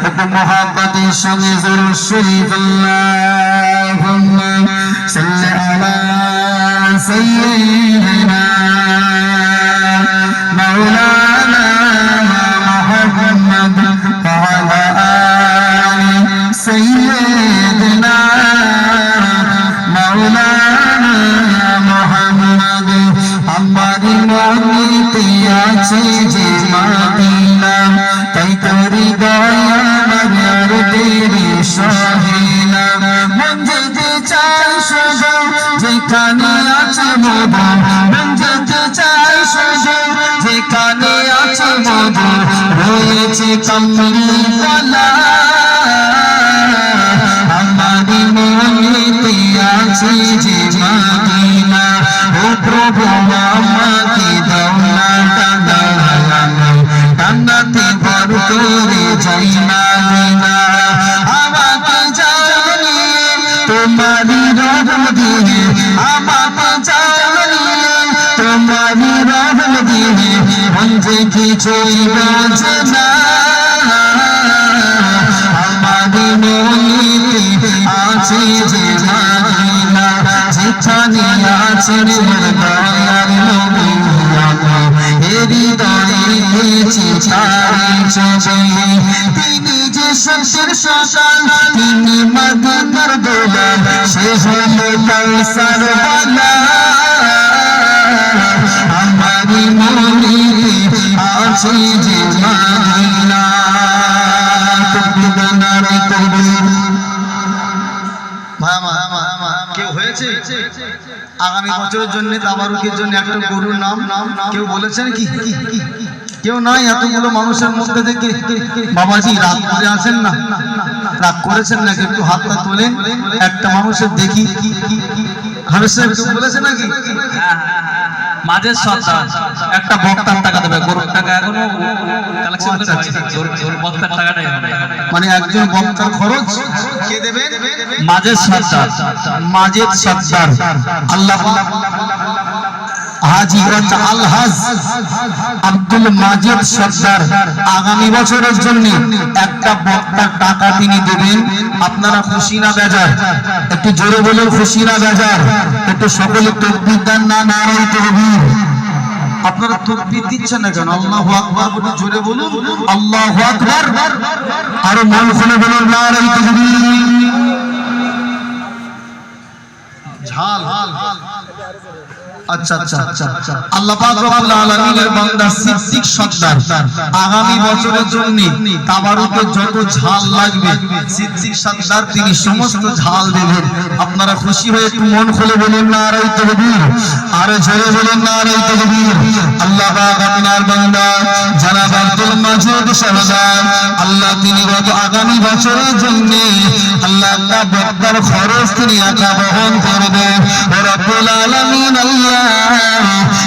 একটু মুহাব্বতের সঙ্গে জোরে শরীফ আল্লাহুম্মা সাল্লি আলা সাইয়্যিদিনা মাওলানা মুহাম্মদ ওয়া আলা আলি সাইয়্যিদিনা মাওলানা মুহাম্মদ। আমার মনেতে আছে যে মদিনা, তাই তোরি দয়া আমার তেরি সহিনা। মন যেতে চাই শুধু যেখানে আছে মধু, মন যেতে চাই শুধু যেখানে আছে মধু, রয়েছে কমলি গলা। আমার মনেতে আছে যে মদিনা, ও প্রভু আমাকে দাও না টানা, টানাতে ভর করে যাই মদিনা। আমাকে জানিয়ে তোমারি রহম দিয়ে, আমাকে জানিয়ে তোমারি রহম দিয়ে, মন যে কিছুই বাঁচে না। আমার মনেতে আছে যে মদিনা, যেখানে আছেন দয়ার নবী, হৃদয়ে গেছে তারি ছবি। তিনি যে সত্যের শ্মশান, তিনি মদিনার দোলান, সে হলো কাউসার ওয়ালা। আমার মনেতে আছে যে মদিনা। কেউ হয়েছে আগামী বছরের জন্য তাবারুকের জন্য একটা গরুর নাম কেউ বলেছেন কি? কেউ নাই? এতগুলো মানুষের মধ্যে থেকে বাবাজি রাগ করে আসেন না? রাগ করেছেন নাকি? একটু হাতটা তোলেন, একটা মানুষের দেখি। হাবেশ সাহেব কেউ বলেছে নাকি? মাঝের সন্তান একটা বক্তার টাকা দেবে, গরুর টাকা এখনো কালেকশন করে বক্তার টাকাটাই মানে একজন বক্তার খরচ কে দেবে? মাঝের সন্তান, মাজেদ সর্দার আল্লাহ হাজি আলহাজ আব্দুল মাজেদ সর্দার আগামী বছরের জন্য একটা বক্তার টাকা তিনি দেবেন। আপনারা খুশি না বেজার? একটু জোরে বলুন খুশি না বেজার? একটু সকলে তাকবীর দেন না নারায়ে তাকবীর। আপনারা তাকবীর দিচ্ছেন না কেন? আল্লাহু আকবার বলে জোরে বলুন আল্লাহু আকবার, আর মন খুলে বলুন নারায়ে তাকবীর। ঝাল আচ্ছা আচ্ছা আচ্ছা। আল্লাহ পাক রব্বুল আলামিনের বান্দা সিদ্দিক সর্দার আগামী বছরের জন্য তাবারুকে যত ঝাল লাগবে সিদ্দিক সর্দার তিনি সমস্ত ঝাল দেবেন। আপনারা খুশি হয়ে একটু মন খুলে বলুন নারায়ে তাকবীর, আর জোরে বলুন নারায়ে তাকবীর। আল্লাহ পাক আপনার বান্দা জনাব আব্দুল মাজেদ সর্দার আল্লাহ তিনি গত আগামী বছরের জন্য আল্লাহ একটা বক্তার খরচ তিনি একা বহন করবেন। রব্বুল আলামিন আল্লাহ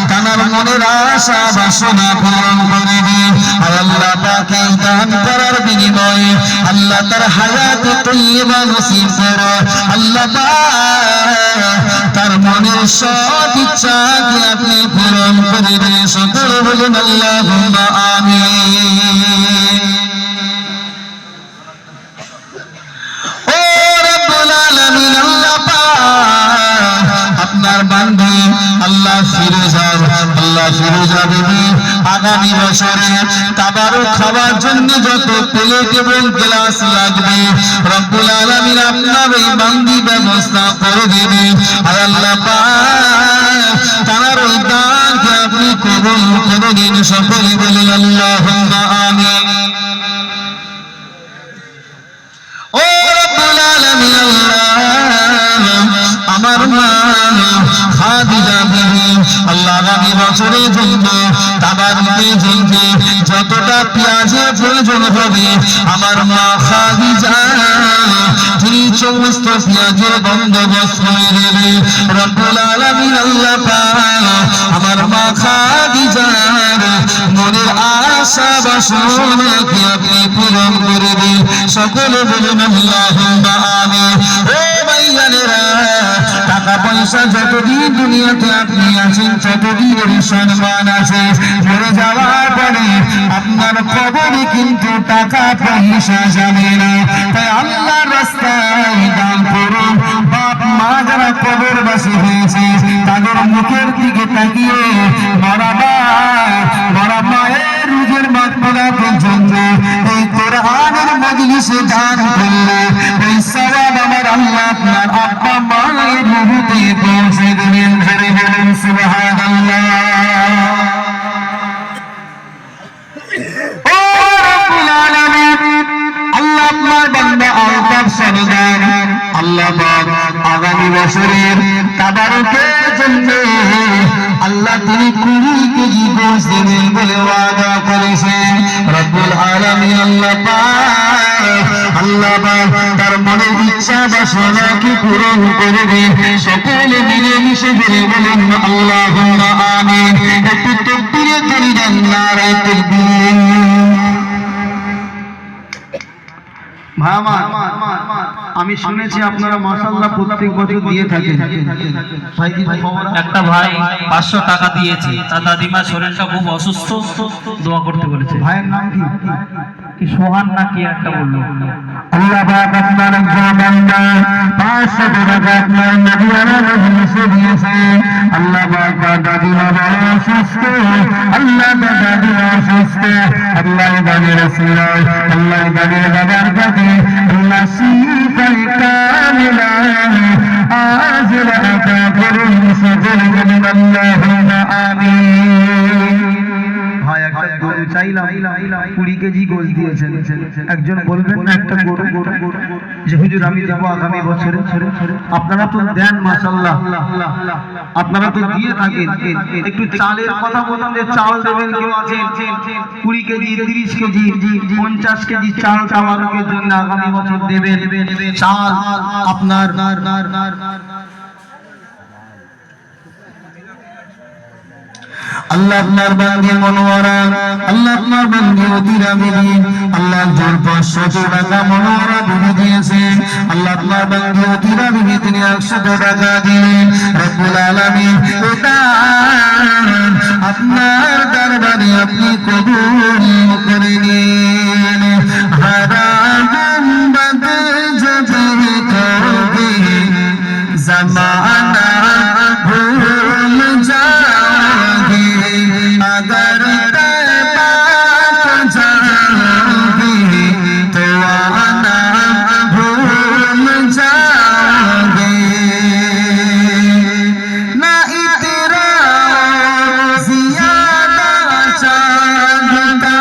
তার মনের আশা বাসনা পূরণ করে দিন। আল্লাহ পাকে দান করার বিনিময়ে আল্লাহ তার হায়াত তৈয়বা নসিব করো। আল্লাহ তার মনের সব ইচ্ছাকে আপনি পূরণ করে দিন। সকলে বলুন আল্লাহুম্মা আমিন। ও রব্বুল আলামিন আল্লাহ পাক আপনার বান্দা আল্লাহ ফিরোজা বিবি আগামী বছরে তাবারুক খাওয়ার জন্য যত প্লেট এবং গ্লাস লাগবে রব্বুল আলামিন আপনার এই বান্দি ব্যবস্থা করে দেবে। আর আল্লাহ পাক তার ওই দানকে আপনি কবুল করে দিন। সকলে বলেন আল্লাহুম্মা আমিন। ও রব্বুল আলামিন আমার মা খাদিজা বিবি আল্লাহ আগামী বছরের জন্য তাবারুকের জন্য যতটা পেঁয়াজের প্রয়োজন হবে আমার মা খাদিজা তিনি সমস্ত পেঁয়াজের বন্দোবস্ত করে দেবে। রব্বুল আলামিন আল্লাহ পাক আমার মা খাদিজার মনের আশা বাসনাকে আপনি পূরণ করে দিন। সকলে বলুন আল্লাহুম্মা আমিন। ও ভাইয়ানেরা টাকা পয়সা যতদিন দুনিয়াতে আপনি আছেন ততদিনের সম্মান আছে, মরে যাওয়ার পরে আপনার কবরে কিন্তু টাকা পয়সা যাবে না। তাই আল্লাহর রাস্তায় দান করুন। বাপ মা যারা কবরবাসী হয়েছে তাদের মুখের দিকে তাকিয়ে মরা মায়ের রুজের মাগফিরাতের জন্য এই কোরআনের মজলিসে দান করলে এই সওয়াব আমার আল্লাহ আপনার আব্বা মায়ের রুহুতে পৌঁছে দেবেন। ধরে বলুন সুবহানাল্লাহ। ও রব্বুল আলামিন, আল্লাহ আপনার বান্দা আলতাফ সরদার আল্লাহ পাক আগামী বছরের তাবারুকের জন্য আল্লাহ তিনি 20 কেজি গোশত দেবেন বলে ওয়াদা করেছেন। রব্বুল আলামিন আল্লাহ পাক তার মনের ইচ্ছা বাসনাকে পূরণ করবে। সকলে মিলেমিশে বলেন আল্লাহুম্মা আমিন। একটু তাকবীরে দেন, নারায়ে তাকবীর। আমি শুনেছি আপনারা মাশাআল্লাহ প্রত্যেক বছর দিয়ে থাকেন। একটা ভাই 500 টাকা দিয়েছে, তার দাদিমার শরীরটা খুব অসুস্থ, দোয়া করতে বলেছে। ভাইয়ের নাম কি সোহান না কি একটা বললো। আল্লাহ পাক আপনার বান্দা 500 টাকা আপনার নবীরা মজলিসে দিয়েছে। আল্লাহ পাক দাদিমা বড় অসুস্থ, আল্লাহ দাদিমা অসুস্থ, আল্লাহ দানের রাসূল, আল্লাহ দানের বাবার কাছে আল্লাহ শিফায়ে কামিলা আজিলা আতা করুন। সকলে বলেন আল্লাহুম্মা আমিন। ভাই একটা গরু চাইলাম, 20 কেজি গোশ দিয়েছেন। একজন বলবেন না একটা গরু যে হুজুর আমি দেব আগামী বছরে? আপনারা তো দেন মাশাআল্লাহ, আপনারা তো দিয়ে থাকেন। একটু চালের কথা বলুন যে চাল দেবেন কেউ আছেন? 20 কেজি, 30 কেজি, 50 কেজি চাল তাবারুকের জন্য আগামী বছর দেবেন। চাল আপনার আল্লাহ আপনার বান্দি মনোয়ারা, আল্লাহ আপনার বান্দি অতিরা বিবি, আল্লাহ জোর 500 টাকা মনোয়ারা বিবি দিয়েছেন। আল্লাহ আপনার বান্দি অতিরা বিবি তিনি 100 টাকা দিলেন। রব্বুল আলামিন এটা আপনার দরবারে আপনি কবুল করে নিন। হারাম বাদে যদি কবে জামানা ভুল जाओगे, अगर तैबात जाओगे तो आना भूल जाओगे। ना इतना ज़ियादा चाहता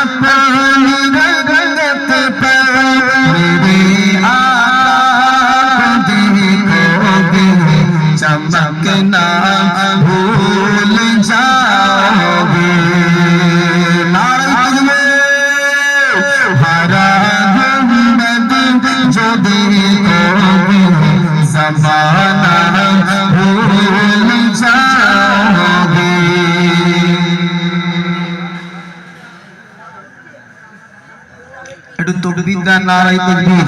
अपनी रगत पर मेरे आका देखोगे, चमकना भूल जाओगे। हरा गुंबद जो देखोगे ज़माना भूल जाओगे। একটু তাকবীর দেন, নারায়ে তাকবীর।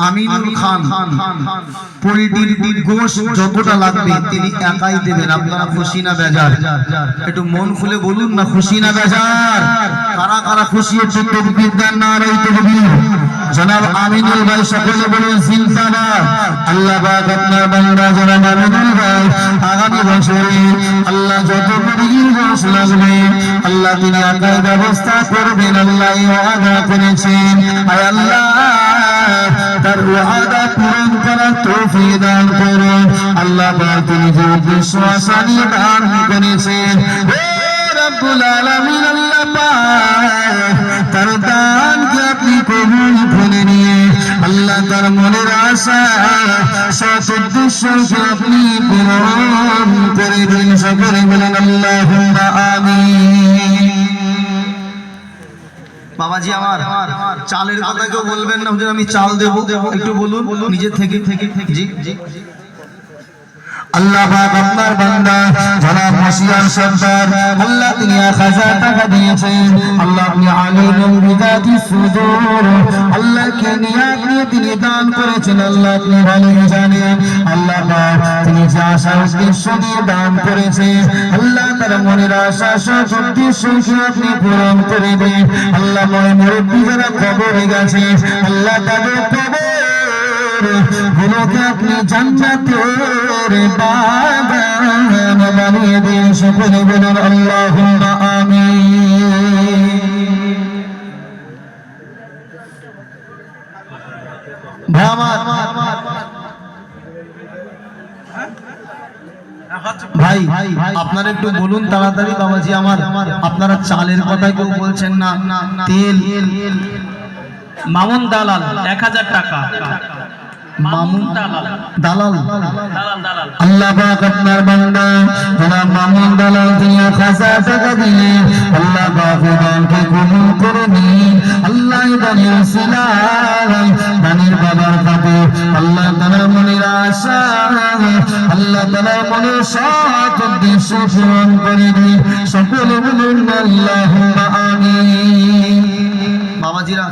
আমিনুল খান পোল্ট্রির গোশ যতটা লাগবে তিনি একাই দেবেন। আপনারা খুশি না বেজার? একটু মন খুলে বলুন না, খুশি না বেজার? কারা কারা খুশি? একটু তাকবীর দেন, নারায়ে তাকবীর। জনাব আমিনুল ভাই সকলে বলুন জিন্দাবাদ। আল্লাহ পাক আপনার বান্দা জনাব আমিনুল ভাই আগামী বছরে আল্লাহ যত পরিমাণ গোশ লাগবে আল্লাহ তিনি একাই ব্যবস্থা করবেন। আল্লাহ ওয়াদা করেছেন। আয় আল্লাহ তার ওয়াদা পূরণ করার তৌফিক দান করুন। আল্লাহ পাক তিনি যে উদ্দেশ্য আশা নিয়ে দান করেছেন, হে রব্বুল আলামিন আল্লাহ পাক তার দানকে আপনি কবুল করে নিয়ে আল্লাহ তার মনের আশা সৎ উদ্দেশ্যকে আপনি পূরণ করে দিন। সকলে বলেন আল্লাহুম্মা আমিন। বাবাজি আমার চালের কথা কেউ বলবেন না হুজুর আমি চাল দেব, একটু বলুন নিজে থেকে। জি আল্লাহ পাক আপনার বান্দা জনাব মশিয়ার সরদার আল্লাহ তিনি 1000 টাকা দিয়েছেন আল্লাহ আপনি আলিমুল বিদাতি সুদূর আল্লাহকে নিয়ে আপনি তিনি দান করেছেন আল্লাহ আপনি ভালো জানেন আল্লাহ পাক তিনি যে আশা উদ্দেশ্য নিয়ে দান করেছেন আল্লাহ তার মনের আশা সব উদ্দেশ্যকে আপনি পূরণ করে দেন আল্লাহ ময় মুরব্বী যারা কবরে গেছে আল্লাহ তাদের কবর গুলোকে আপনি জান্নাতের বাগান বানিয়ে দিন সকলে বলুন আল্লাহুম্মা আমিন। ভাই আপনারা একটু বলুন তাড়াতাড়ি বাবাজি আমার আপনারা চালের কথা কেউ বলছেন না তেল মামুন দালাল 1000 টাকা মামুন দালাল দালাল দালাল আল্লাহ পাক আপনার বান্দা জনাব মামুন দালাল তিনি 1000 টাকা দিলেন আল্লাহ পাক দানকে কবুল করে নিন আল্লাহ দানের উসিলায় দানের বাবার কাছে আল্লাহ তাআলা মনের আশা আল্লাহ তাআলা মনের সৎ উদ্দেশ্য পূরণ করে দিন সকলে বলুন আল্লাহুম্মা আমিন। বাবাজিরা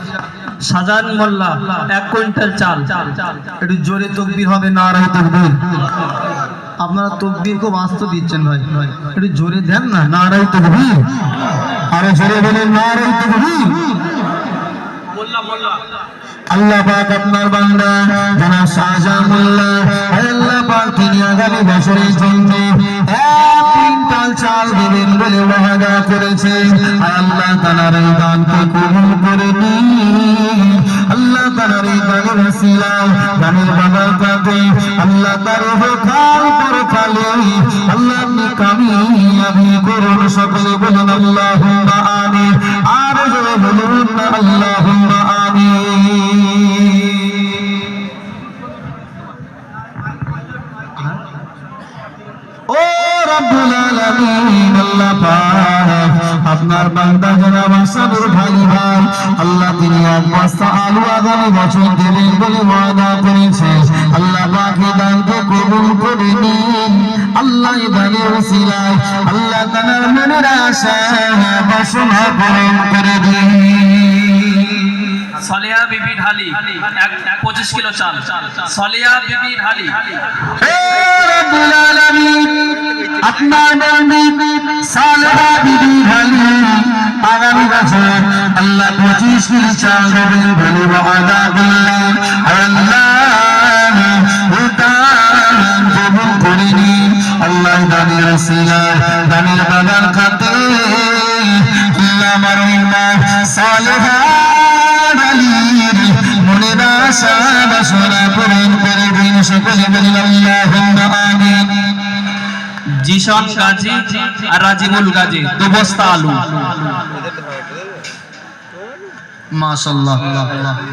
সাজান মোল্লা 1 কুইন্টাল চাল একটু জোরে তাকবীর হবে নারায়ে তাকবীর আপনারা তাকবীর খুব আস্তে দিচ্ছেন ভাই একটু জোরে দেন না নারায়ে তাকবীর আরে জোরে বলেন নারায়ে তাকবীর মোল্লা মোল্লা আল্লাহ পাক আপনার বান্দা জনাব শাহজাহান মোল্লা আল্লাহ পাক তিনি আগামী বছরের জন্য 1 কুইন্টাল চাল দেবেন বলে ওয়াদা করেছেন আল্লাহ তাআলার এই দানকে কবুল করে নিন আল্লাহ তাআলার এই দানের ওসিলায় দানের বরকতে আল্লাহ তার উপকার পরকালে আল্লাহ আপনি কামিয়াবি করুন সকলে বলুন আল্লাহুম্মা আমিন আর জোরে বলুন আল্লাহুম্মা আমিন। ও রব্বুল আলামিন আল্লাহ পাক আপনার বান্দা জনাব আসাদুর ভাই আল্লাহ তিনি এক বস্তা আলু আগামী বছর দেবেন বলে ওয়াদা করেছেন আল্লাহ পাক এই দানকে কবুল করে নিন আল্লাহ এই দানের ওসিলায় আল্লাহ তাআলার মনের আশা বাসনা পূরণ করে দিন। সলিয়া বিবি ঢালি 25 কিলো চাল সলিয়া বিবি ঢালি হে রব্বুল আলামিন আপনার বান্দি সালেহা বিবি ঢালি আগামী বছর আল্লাহ 25 কিলো চাল দেবেন বলে ওয়াদা করলেন আল্লাহ উদান কবুল করে নিন আল্লাহ দানের ওসিলায় দানের বাগান খাতে আল্লাহ আমার সালেহা মনের আশা বাসনা পূরণ করে দিন সকলে বলেন আল্লাহুম্মা আমিন। জিশন গাজী আর রাজিবুল গাজী 2 বস্তা আলু মাশাআল্লাহ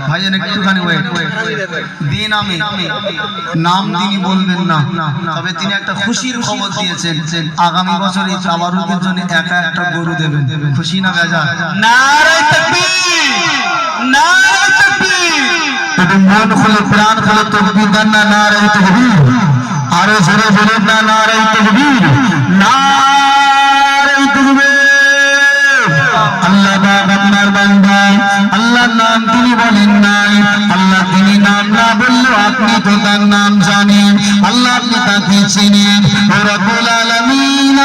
ভাইজান একটুখানি ওয়েট দিন আমি নাম তিনি বলবেন না তবে তিনি একটা খুশির খবর দিয়েছেন আগামী বছর এই তাবারুকের জন্য একা একটা গরু দেবেন খুশি না বেজা নারায়ে তাকবীর নারায়ে তাকবীর একটু মন খুলে প্রাণ খুলে তাকবীর দেন না নারায়ে তাকবীর আরো জোরে বলেন না নারায়ে তাকবীর নারায়ে তাকবীর আল্লাহ পাক আপনার বান্দা আল্লাহর নাম তিনি বলেন নাই আল্লাহ তিনি নাম না বললেও আপনি তো তার নাম জানেন আল্লাহ আপনি তাকে চিনেন ও রব্বুল আলামিন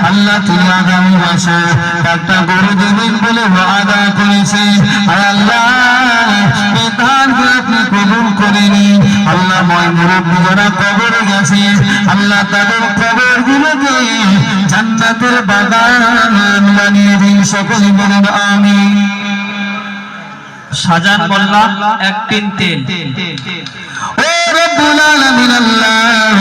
আল্লাহ তিনি আগামী বছর একটা গরু দেবেন বলে ওয়াদা করেছেন আর আল্লাহ এই দানকে আপনি কবুল করে নিন আল্লাহ ময় মুরব্বী যারা কবরে গেছে আল্লাহ তাদের কবরগুলোকে জান্নাতের বাগান বানিয়ে দিন সকলে বলুন আমিন। সাজান মোল্লা 1 টিন তেল ও রব্বুল আলামিন আল্লাহ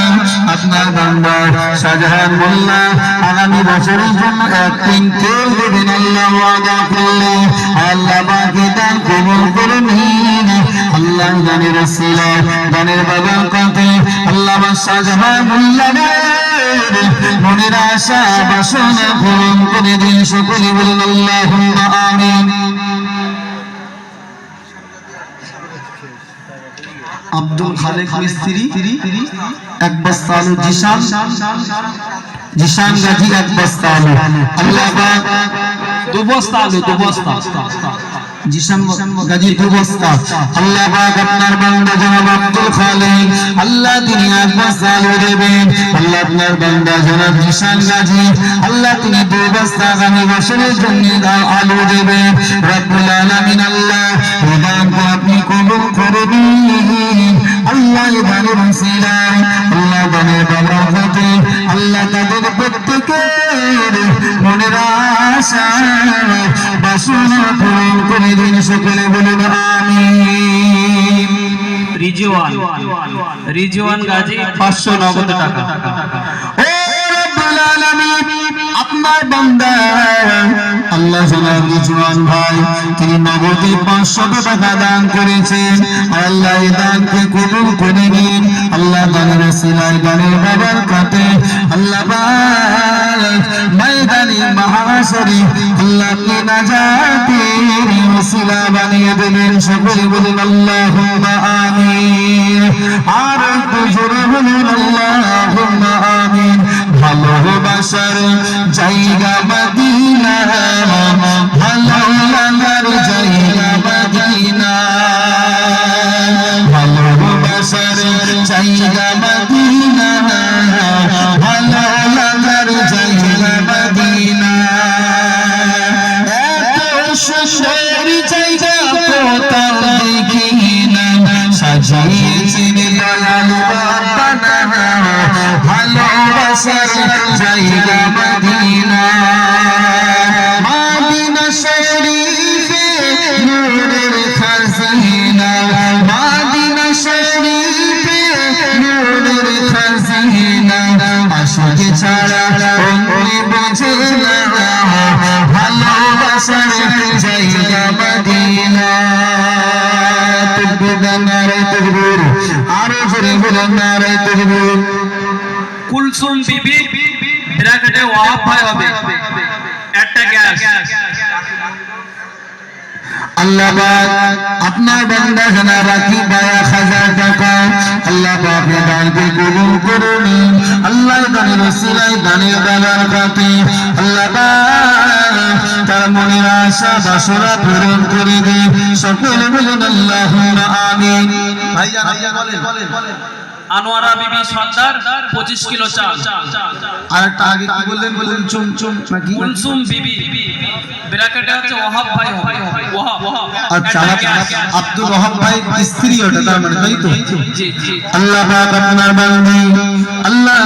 আপনার বান্দা শাহজাহান মোল্লা আগামী বছরের জন্য 1 টিন তেল দেবেন আল্লাহ ওয়াদা করলেন আল্লাহ বাকি দান কবুল করে নিন আল্লাহ দানের ওসিলায় দানের বাগান করতে আল্লাহ শাহজাহান মোল্লা মনের আশা বাসনা পূরণ করে দিন সকলে বলুন আল্লাহুম্মা আমিন। আব্দুল খালেক মিস্ত্রি এক বস্তা আলু, জিশান গাজী এক বস্তা আলু, আল্লাহ পাক 2 বস্তা আলু, 2 বস্তা জিশান গাজী 2 বস্তা, আল্লাহ পাক আপনার বান্দা জনাব আব্দুল খালেক আল্লাহ তিনি এক বস্তা আলু দেবেন, আল্লাহ আপনার বান্দা জনাব জিশান গাজী আল্লাহ তিনি 2 বস্তা আগামী বছরের জন্য আলু দেবেন। রব্বুল আলামিন আল্লাহ এই দানকে আপনি কবুল করে দিন। আল্লাহ এই দানের উসিলায়, আল্লাহ দানের বরকতে আল্লাহ তাদের প্রত্যেকের মনের আশা বাসনা পূরণ করে দিন, সকলে বলুন আমিন। রিজওয়ান গাজী 500 নগদ টাকা। ও রব্বুল আলামিন আপনার বান্দা আল্লাহ জনাব রিজওয়ান ভাই তিনি নগদে 500 টাকা দান করেছেন, আল্লাহ এই দানকে কবুল করে নিন। আল্লাহ দানের ওসিলায় দানের বাবার কাতে আল্লাহ পাক ময়দানে মাহশরে আল্লাহ কে নাজাতের ওসিলা বানিয়ে দেবেন, সকলে বলুন আল্লাহুম্মা আমিন। আর একটু জোরে বলুন আল্লাহুম্মা আমিন। ভালোবাসার জায়গা মদিনা, ভালো লাগার জায়গা মদিনা, ভালোবাসার জায়গা মদিনা, ভালো লাগার জায়গা মদিনা। এত সুন্দর জায়গা কোথাও দেখি না, সাজিয়েছেন দয়ালু বান্দা, ভালোবাসার জায়গা মদিনা। মদিনা শরীফে নূরের খাজিনা, মদিনা শরীফে নূরের খাজিনা, আশিক ছাড়া অন্য বোঝে না, ভালোবাসার জায়গা মদিনা। তাকবীর, নারে তাকবীর, আরো জোরে বলুন নারে তাকবীর। কুলসুম বিবি ব্র্যাকেটে ওয়াহাব ভাই হবে একটা গ্যাস। আল্লাহ পাক আপনার বান্দা জানা রাখি 1000 টাকা আল্লাহ পাক দানকে কবুল করুন। আল্লাহ দানের ওসিলায় দানের বরকতে আল্লাহ পাক তার মনের আশা বাসনা পূরণ করে দিন, সকলে বলুন আল্লাহুম্মা আমিন। ভাইজান বলেন আনোয়ারা বিবি সর্দার 25 কিলো চাল। আরেকটা আগে কি বললেন চুম নাকি? কুলসুম বিবি ব্র্যাকেটে হচ্ছে ওয়াহাব ভাই হবে। ওয়াহাব আচ্ছা, আব্দুল ওয়াহাব ভাই স্ত্রী ওটা তার মানে, তাই তো? জি জি। আল্লাহ পাক আপনার বান্দি আল্লাহ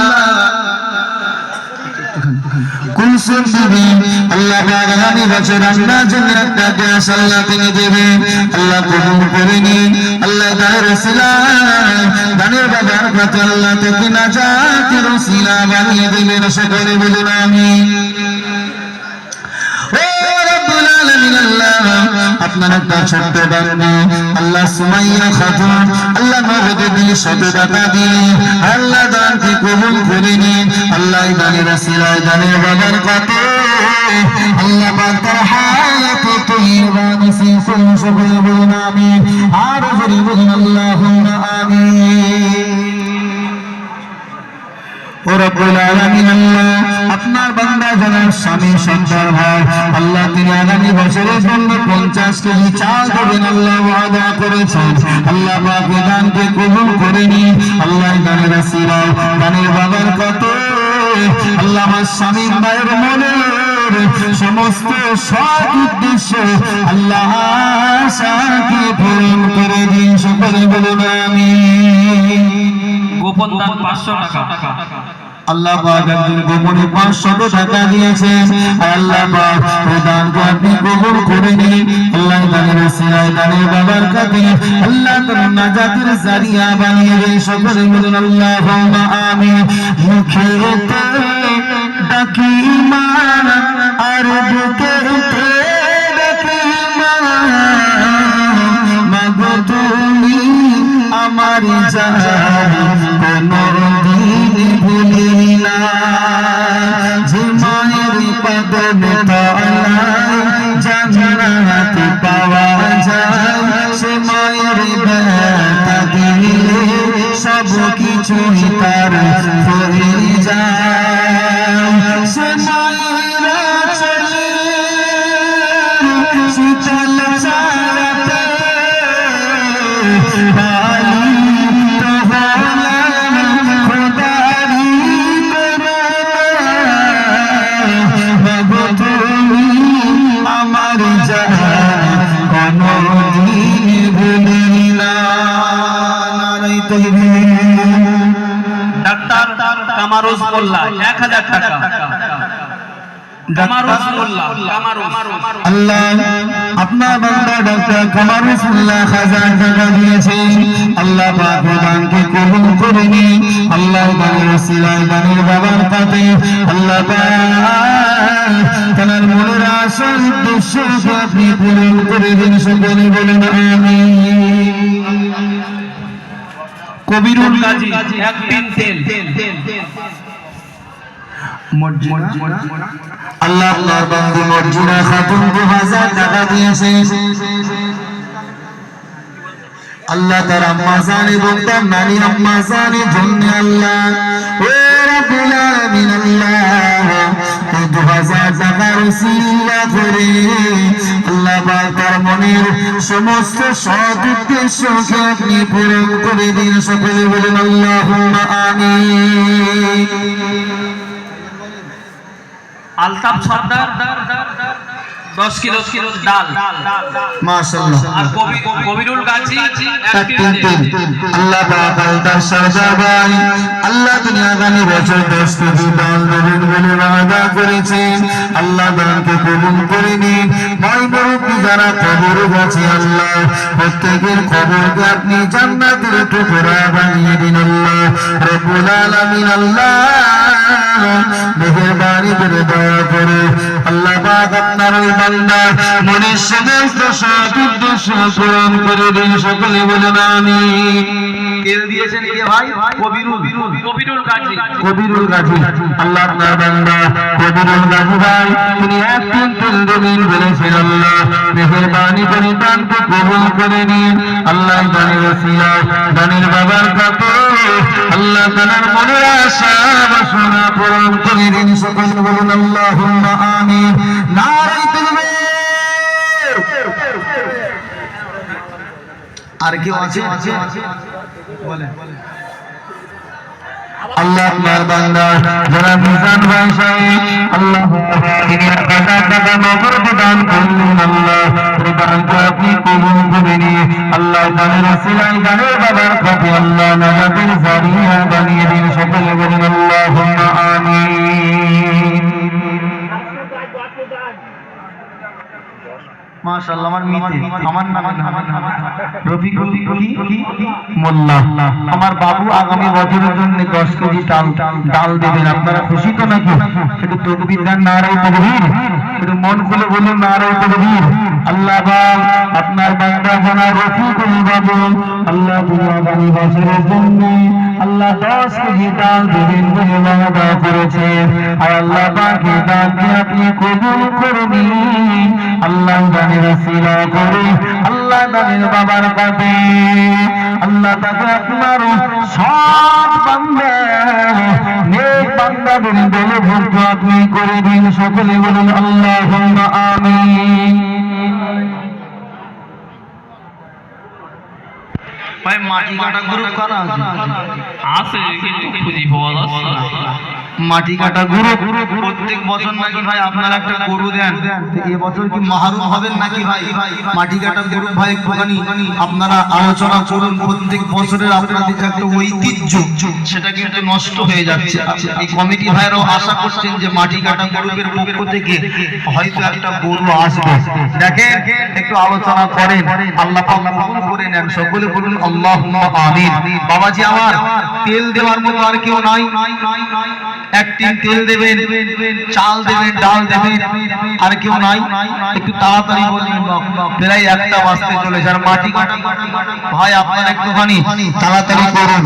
কুলসুম বিবি আল্লাহ পাক আগামী বছর আপনার জন্য একটা গ্যাস আল্লাহ তিনি দেবেন, আল্লাহ কবুল করে নিন। আল্লাহ তার ওসিলায় দানের বাবার কাছে আল্লাহ থেকে নাজাতের ওসিলা বানিয়ে দেবেন, সকলে বলুন আমিন। আপনার একটা ছোট্ট বান্দি আল্লাহ সুমাইয়া খাতুন আল্লাহ নগদে দিয়ে 100 টাকা দিয়ে আল্লাহ দানকে কবুল করে নিন। আল্লাহ দানের ওসিলায় দানের বাবার কাছে আল্লাহ পাক তার হায়াতে তয়্যিবা নসিব করুন, সকলে বলুন আমিন। আর জোরে বলুন আল্লাহুম্মা আমিন। ও রব্বুল আলামিন আল্লাহ আপনার বান্দা জনাব স্বামী সন্তান ভাই আল্লাহ তিনি আগামী বছরের জন্য 50 কেজি চাল দেবেন, আল্লাহ ওয়াদা করেছেন। আল্লাহ পাক দানকে কবুল করে নিন। আল্লাহ দানের ওসিলায় দানের বাবার কত আল্লাহ আমার স্বামী ভাইয়ের মনের সমস্ত সৎ উদ্দেশ্য আল্লাহ আশাকে পূরণ করে দিন, সকলে বলুন আমিন। গোপন দান 500 টাকা। আল্লাহ পাক একদিন গোপনে 500 টাকা দিয়েছেন, আল্লাহ পাক ওই দানকে আপনি কবুল করে নিন। আল্লাহ দানের ওসিলায় দানের বাবার কাছে আল্লাহ তার নাজাতের জারিয়া বানিয়ে দিন, সকলে বলুন আল্লাহুম্মা আমিন। মুখেতে ডাকি মা আর বুকেতে ডাকি মা, মাগো তুমি আমার জান কোনদিন ভুলি না, যে মায়ের কদম তলায় জান্নাত পাওয়া যায়, সে মায়ের ব্যথা দিলে সব কিছুই তার হয়ে যায় সে মায়েরা চলে শীতল ছায়াতে পালিত হলাম খোদারি মাগো তুমি আমার জান কোনদিন ভুলি না নারায়ে তাকবীর ডাক্তার কামারুজ মোল্লা 1000 টাকা কামারুজ মোল্লা আল্লাহ আপনার বান্দা ডক্টর কামারুল্লাহ 1000 টাকা দিয়েছে আল্লাহ পাক দানকে কবুল করে নিন আল্লাহ বাবার ওসিলায় বাবার বাবার পাতে আল্লাহ পাক তার মনের আশা উদ্দেশ্যকে আপনি পূরণ করে দিন সকলে বলেন আমিন কবিরুল গাজী 1 টিন তেল আল্লাহ আল্লাহর বান্দা মর্জিনা খাতুন 2000 টাকা দিয়েছে আল্লাহ তার আম্মা জান এবং তার নানি আম্মা জানের জন্য আল্লাহ ও রব্বুল আলামিন আল্লাহ 2000 টাকার ওসিলা করে আল্লাহ পাক তার মনের সমস্ত সৎ উদ্দেশ্যকে আপনি পূরণ করে দিন সকলে বলেন আল্লাহুম্মা আমিন আলতাফ সর্দার 10 কিলো ডাল মাশাআল্লাহ আর কবিরুল গাজী 1 টিন তেল আল্লাহ পাক আলতাফ সর্দার ভাই আল্লাহ দুনিয়া গানি বছর 10 কেজি ডাল দেবেন বলে ওয়াদা করেছেন আল্লাহ দানকে কবুল করে নিন ভাই মুরব্বি যারা কবরে গেছে আল্লাহ প্রত্যেকের কবরকে আপনি জান্নাতের টুকরা বানিয়ে দিন আল্লাহ রব্বুল আলামিন আল্লাহ মেহেরবানি করে দয়া করে আল্লাহ পাক আপনার ওই বান্দা মনের সমস্ত সৎ উদ্দেশ্য পূরণ করে দিন সকলে বলেন আমিন তেল দিয়েছেন কে ভাই কবিরুল গাজী আল্লাহ আপনার বান্দা কবিরুল গাজী ভাই তিনি 1 টিন তেল দেবেন বলেছেন আল্লাহ মেহেরবানি করে দানকে কবুল করে নিন আল্লাহ দানের ওসিলা দানের বাবার কাছে আল্লাহ তাআলার মনের আশা বাসনা পূরণ করে দিন সকলে বলেন আল্লাহুম্মা আমিন নারায়ে তাকবীর আর কেউ আছে বলে আল্লাহ আপনার বান্দা যারা মিজান ভাই সাহেব আল্লাহ তিনি 1000 টাকা নগদ দান করলেন আল্লাহ দানকে আপনি কবুল করে নিন আল্লাহ দানের ওসিলায় দানের বাবার কাছে আল্লাহ নাজাতের জারিয়া বানিয়ে দিন সকলে বলেন আল্লাহুম্মা আমিন মাশাআল্লাহ আমার মিতে আমার নাম রফিকুল মোল্লা আমার বাবু আগামী বছরের জন্য 10 কেজি ডাল দেবেন আপনারা খুশি তো নাকি একটু তাকবীর দেন নারায়ে তাকবীর একটু মন খুলে বলুন নারায়ে তাকবীর আল্লাহ পাক আপনার বান্দা জানা রফিকুল বাবু আল্লাহ আগামী বছরের জন্য আল্লাহ 10 কেজি ডাল দেবেন বলে ওয়াদা করেছেন আর আল্লাহ পাক এই দানকে আপনি কবুল করে নিন আল্লাহ দানের ওসিলা করে আল্লাহ দানের বাবার কাছে আল্লাহ তাকে আপনার সৎ বান্দা নেক বান্দাদের দলে ভুক্ত আপনি করে দিন সকলে বলুন আল্লাহুম্মা আমিন ভাই মাটি কাটা গ্রুপ কারা আছে কিন্তু খুঁজি পাওয়া যাচ্ছে না মাটি কাটা গরু প্রত্যেক বছর নাকি ভাই আপনারা একটা গরু দেন এবছর কি মাহরুম হবেন নাকি ভাই মাটি কাটা গরু ভাই একটুখানি আপনারা আলোচনা করুন প্রত্যেক বছরের আপনাদের একটা ঐতিহ্য সেটা কিন্তু নষ্ট হয়ে যাচ্ছে এই কমিটি ভাইরাও আশা করছেন যে মাটি কাটা গরুদের পক্ষ থেকে হয়তো একটা গরু আসবে দেখেন একটু আলোচনা করেন আল্লাহ পাক কবুল করে নেন সকলে বলুন আল্লাহুম্মা আমিন বাবাজি আমার তেল দেওয়ার মতো আর কেউ নাই 1 টিন তেল দেবেন চাল দেবেন ডাল দেবেন আর কেউ নাই একটু তাড়াতাড়ি বলুন প্রায় 1টা বাজতে চলেছে আর মাটি কাটা ভাই আপনারা একটুখানি তাড়াতাড়ি করুন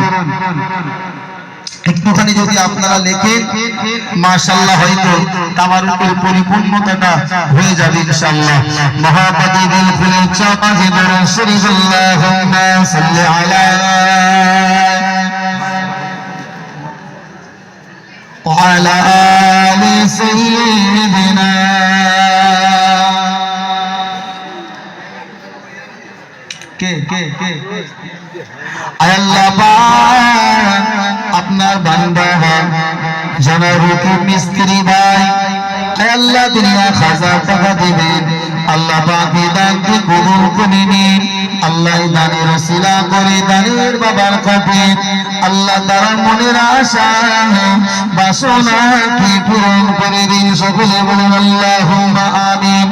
একটুখানি যদি আপনারা লেখেন মাশাআল্লাহ হয়তো তাবারুকের পরিপূর্ণতাটা হয়ে যাবে ইনশাআল্লাহ মহাপতি দিল খুলে চাপা যে বড় শরীফ আল্লাহুম্মা সাল্লি আলা على آل سيدنا আল্লাহ পাক আপনার বান্দা জনাব মিস্ত্রি ভাই আল্লাহ দুনিয়া 1000 টাকা দিবেন আল্লাহ পাক দানকে কবুল করে নিন আল্লাহ দানের ওসিলা করে দানের বাবার কাছে আল্লাহ তার মনের আশা বাসনা কি পূরণ করে দিন সকলে বলুন আল্লাহুম্মা আমিন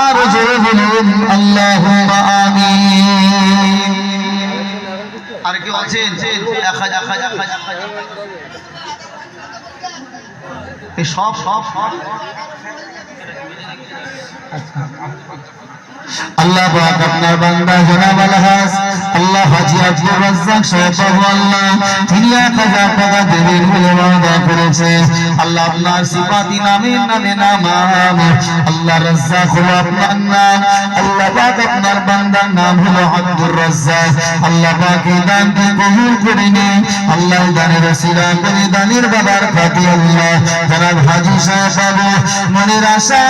আর জোরে বলুন আল্লাহুম্মা আমিন আর কি আছেন এই সব আল্লাহ পাক আপনার বান্দা জনাব আলহাজ আল্লাহ হাজী আব্দুর রাজ্জাক সাহেব আল্লাহ তিনি 1000 টাকা দেবেন বলে ওয়াদা করেছে আল্লাহ আপনার সিফাতি নামের নাম আল্লাহ রাজ্জাক হলো আপনার নাম আল্লাহ পাক আপনার বান্দার নাম হলো আব্দুর রাজ্জাক আল্লাহ পাক এই দানকে কবুল করে নিন আল্লাহ দানের ওসিলা করে দানের বাবার খাতি আল্লাহ জনাব হাজী সাহেব মনের আশা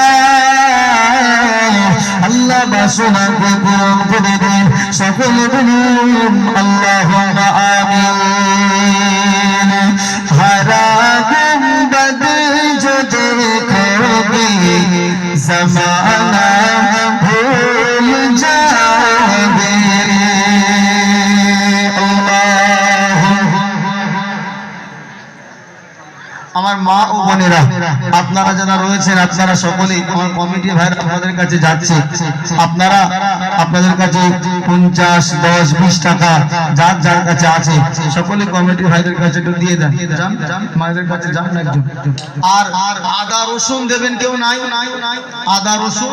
আল্লাহ বাসনাকে পূরণ করে দিন সকলে বলুন আল্লাহুম্মা আমিন হারা গুম্বদ जो देखोगे ज़माना भूल जाओगे আমার মা ও বোনেরা আপনারা যারা রয়েছেন আপনারা সকলেই আমার কমিটি ভাইরা আপনাদের কাছে যাচ্ছে আপনারা আপনাদের কাছে 50 10 20 টাকা যার যার কাছে আছে সকলে কমিটি ভাইদের কাছে একটু দিয়ে দেন যান মায়েদের কাছে যান একজন আর আদা রসুন দেবেন কেউ নাই আদা রসুন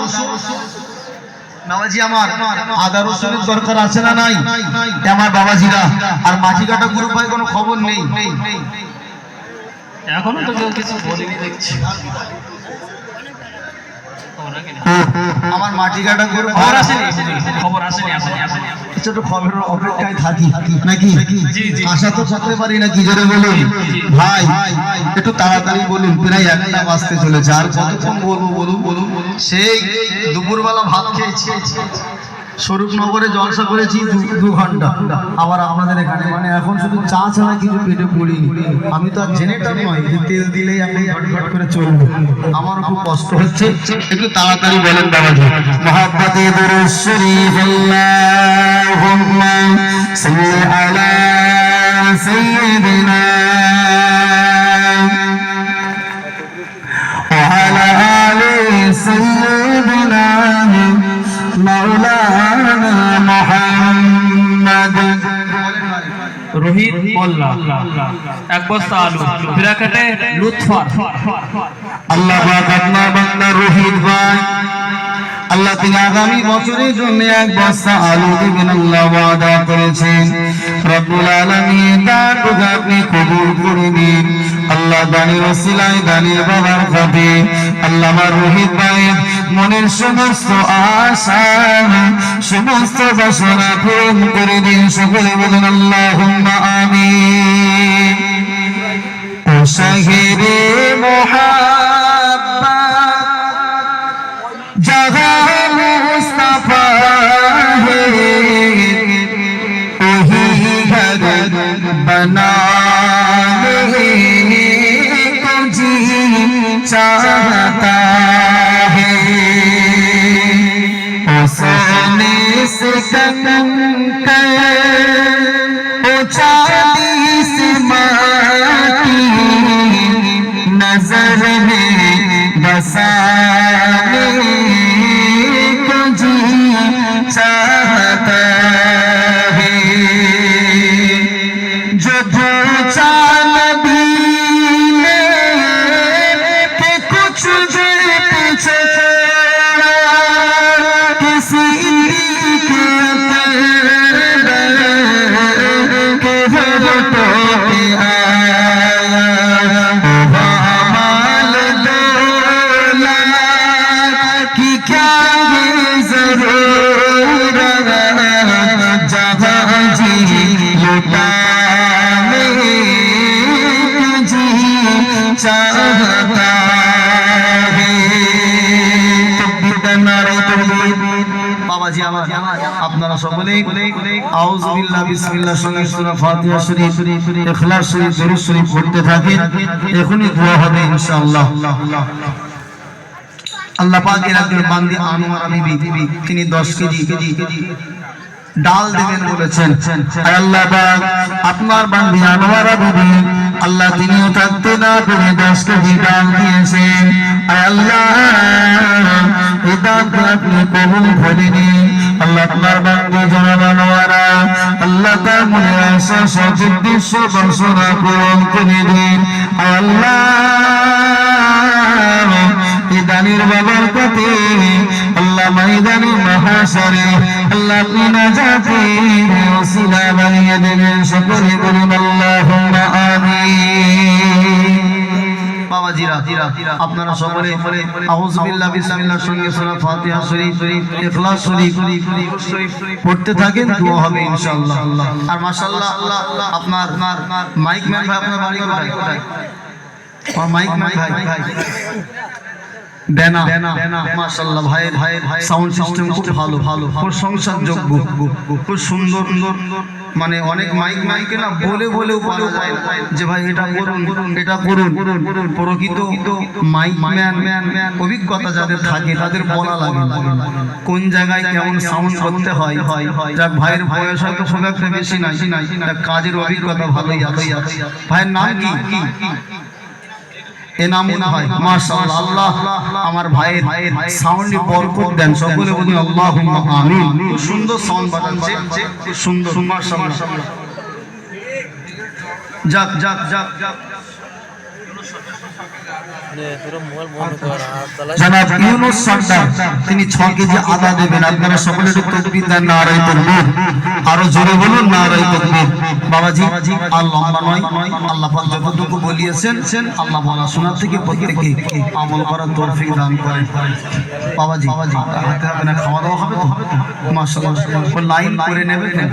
বাবাজি আমার আদা রসুনের দরকার আছে না নাই আমার বাবাজিরা আর মাটি কাটা গ্রুপ ভাই কোনো খবর নেই এখনো তো কেউ কিছু বলেনি দেখছি আমার মাটি কাটা গরু খবর আসেনি ছোট খবরের অপেক্ষায় থাকি নাকি আশা তো থাকতে পারি না কি জোরে বলুন ভাই একটু তাড়াতাড়ি বলুন প্রায় 1টা বাজতে চলেছে আর কতক্ষণ বলবো বলুন সেই দুপুরবেলা ভাত খেয়েছি স্বরূপনগরে জলসা করেছি 2 ঘন্টা আবার আপনাদের এখানে মানে এখন শুধু চা ছাড়া কিছু পেটে পড়িনি আমি তো আর জেনেটা নয় যে তেল দিলেই আমি ঘট করে চলবো আমারও খুব কষ্ট হচ্ছে একটু তাড়াতাড়ি বলেন বাবাজি মুহাব্বতে দুরূদ শরীফ আল্লাহুম্মা সাল্লি আলা সাইয়্যিদিনা ওয়া আলা আলি সাইয়্যিদিনা মাওলানা মুহাম্মদ রোহিত মোল্লা 1 বস্তা আলু বিরাকাটে লুৎফর আল্লাহ পাক আপনার বান্দা রোহিত ভাই আল্লাহ তিনি আগামী বছরের জন্য 1 বস্তা আলু দিবেন আল্লাহ ওয়াদা করেছেন রব্বুল আলামিন দানকে আপনি কবুল করে নিন আল্লাহ দানের ওসিলায় দানের বাবার খাতে আল্লাহ আমার রোহিত ভাই মনের সমস্ত আশা সমস্ত বাসনা পূরণ করে দিন সকলে বলুন আল্লাহুম্মা আমিন ও শাহিরে মুহাব্বত जहाँ मुस्तफा है वही घर बनाने को जी चाहता है सोने से कंकर चांदी से माटी नजर में बसाने को जी चाहता है जो पूछा नबी ने कि कुछ देर पीछे किसी के বাবাজি আমার আপনারা সকলে আউযু বিল্লাহ বিসমিল্লাহ সঙ্গে সূরা ফাতিহা শরীফ ইখলাস শরীফ দরুদ শরীফ পড়তে থাকেন এখনই দোয়া হবে ইনশাআল্লাহ আল্লাহ পাকের একজন বান্দি আনোয়ারা বিবি তিনি 10 কেজি ডাল দেবেন বলেছেন আয় আল্লাহ পাক আপনার বান্দি আনোয়ারা বিবি আল্লাহ তিনিও থাকতে না পেরে 10 কেজি ডাল দিয়েছেন আয় আল্লাহ এই দানকে আপনি কবুল করে নিন আল্লাহ আপনার বান্দি জনাব আনোয়ারা আল্লাহ তার মনে আশা সব উদ্দেশ্য বাসনা পূরণ করে দিন আয় আল্লাহ দানের বাবার কাছে আল্লাহ ময়দানে মাহশরে আল্লাহ আপনি নাজাতের ওসিলা বানিয়ে দেবেন সকলে বলুন আল্লাহুম্মা আমিন বাবাজিরা আপনারা সকলে আউযু বিল্লাহ বিসমিল্লাহ সঙ্গে সূরা ফাতিহা শরীফ ইখলাস শরীফ পড়তে থাকেন দোয়া হবে ইনশাআল্লাহ আর মাশাআল্লাহ আপনার মাইক ম্যান ভাই আপনার বাড়ি কোথায় আর মাইক ম্যান ভাই দেনা মাশাআল্লাহ ভাইয়ের সাউন্ড সিস্টেম খুব ভালো প্রশংসাযোগ্য খুব সুন্দর মানে অনেক মাইকে না বলে বলা যায় যে ভাই এটা করুন প্রকৃত মাইক ম্যান অভিজ্ঞতা যাদের থাকে তাদের বলা লাগে কোন জায়গায় কেমন সাউন্ড করতে হয় যাক ভাইয়ের বয়স হয়তো খুব একটা বেশি নাই কাজের অভিজ্ঞতা ভালোই আছে ভাইয়ের নাম কি এনামুল ভাই মাশাআল্লাহ আল্লাহ আমার ভাইয়ের সাউন্ডে বরকত দেন সকলে বলুন আল্লাহুম্মা আমিন খুব সুন্দর সাউন্ড বাজাচ্ছে খুব সুন্দর মাশাআল্লাহ যাক জনাব ইউনুস সরদার তিনি 6 কেজি আদা দেবেন আপনারা সকলে একটু তাকবীর দেন নারায়ে তাকবীর আরো জোরে বলুন নারায়ে তাকবীর বাবাজি আর লম্বা নয় আল্লাহ পাক যতটুকু বলিয়েছেন আল্লাহ বলা শোনা থেকে প্রত্যেককে আমল করার তৌফিক দান করেন বাবাজি হাতে হবে না খাওয়া দাওয়া হবে তো মাশাআল্লাহ লাইন করে নেবেন